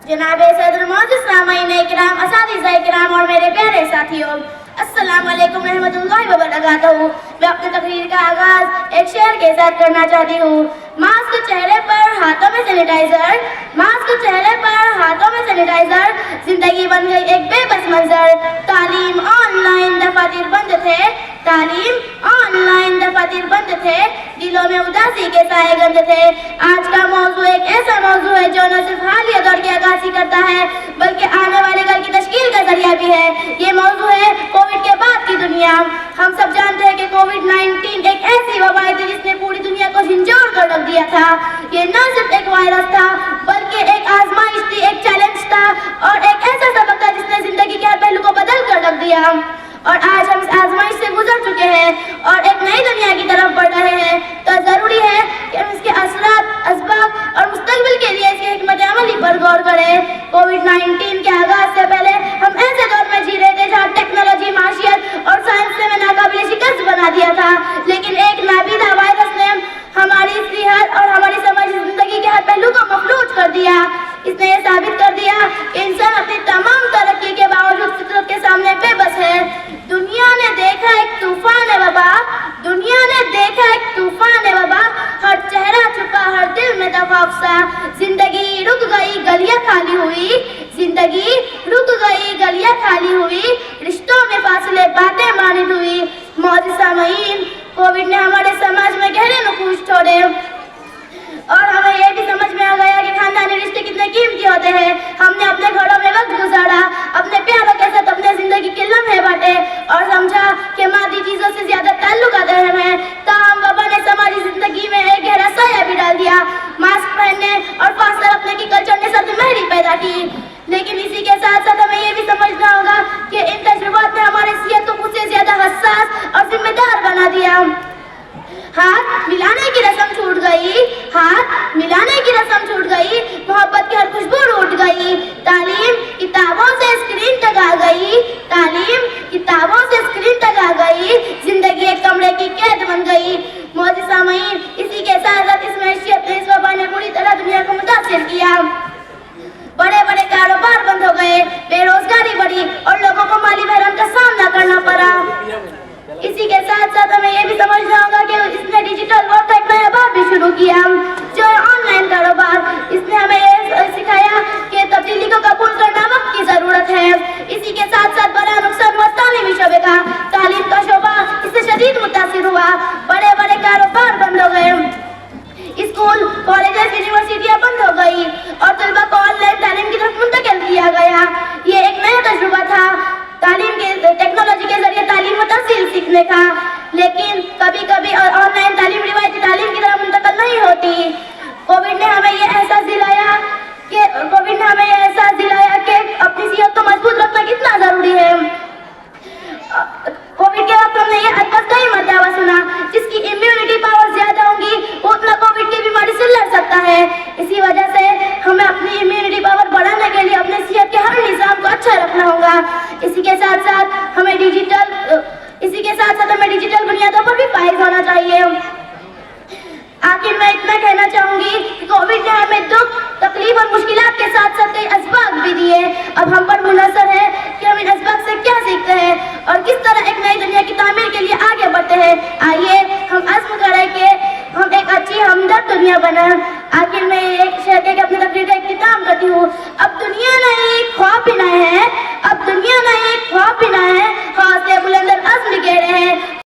जनाब सदर मौजूद सामईन इकराम, असातिज़ा इकराम और मेरे प्यारे साथियों, अस्सलाम वालेकुम रहमतुल्लाहि व बरकातहू। मैं अपनी तकरीर का आगाज एक शेर के साथ करना चाहती हूँ। मास्क चेहरे पर, हाथों में सैनिटाइजर, मास्क चेहरे पर, हाथों में सैनिटाइजर, जिंदगी बन गई एक बेबस मंजर। तालीम ऑनलाइन, दफातर बंद थे, तालीम ऑनलाइन, दफातर बंद थे, दिलों में उदासी के साए गंद थे। आज का मौजू एक ऐसा मौजू है जो न सिर्फ हालिया दौर की अक्कासी करता है बल्कि आने वाले कल की तश्कील का जरिया भी है। ये मौजू है कोविड के बाद की दुनिया। हम सब जानते हैं कि कोविड-19 एक ऐसी वबा थी जिसने पूरी दुनिया को झंझोड़ कर रख दिया था। ये न सिर्फ एक वायरस था बल्कि एक आजमाइश थी, एक चैलेंज था और एक ऐसा सबक था जिसने जिंदगी के हर पहलू को बदल कर रख दिया। और आज हम इस आजमाइश से गुजर चुके हैं और एक नई दुनिया की तरफ बढ़ रहे हैं, तो जरूरी है कि हम इसके असरात, असबाब और मुस्तकबिल के लिए इसकी हिकमत अमली पर गौर करें। कोविड-19 के आगाज से पहले हम ऐसे दौर में जी रहे थे जहाँ टेक्नोलॉजी, माशियत और साइंस ने हमें नाकाबिल शिकस्त बना दिया था, लेकिन एक नाबीदा वायरस ने हमारी सेहत और हमारी समाजी जिंदगी के हर पहलू को मफलूज कर दिया। इसने ये साबित कर दिया कि इंसान अपनी तमाम तरक्की के बावजूद फितरत के सामने बेबस है। दुनिया ने देखा एक तूफान है वबा, दुनिया ने देखा एक तूफान है वबा, हर चेहरा छुपा, हर दिल में दफाफसा। जिंदगी रुक गई, गलियां खाली हुई, जिंदगी रुक गई, गलियां खाली हुई, रिश्तों में फासले, बातें मानिद हुई। मौजूद सामईन, कोविड ने हमारे समाज में गहरे नुकूश छोड़े और हमें यह भी समझ में आ गया कि खानदानी रिश्ते कितने कीमती होते हैं। हमने अपने घरों में वक्त गुजारा, अपने प्यारों के साथ अपने जिंदगी के लम्हे बांटे और समझा कि मादी चीजों से ज्यादा ताल्लुकात अहम है। ताहम वबा ने समाजी जिंदगी में एक गहरा साया भी डाल दिया। मास्क पहनने और फासला रखने की कल्चर ने सर्द महरी पैदा की, लेकिन इसी के साथ साथ हमें यह भी समझना होगा कि इन तजुर्बात ने हमारे सेहत को मुझसे ज्यादा हसास और जिम्मेदार बना दिया। हाथ मिलाने की रस्म छूट गई, हाथ मिलाने की रस्म छूट गई, मोहब्बत के हर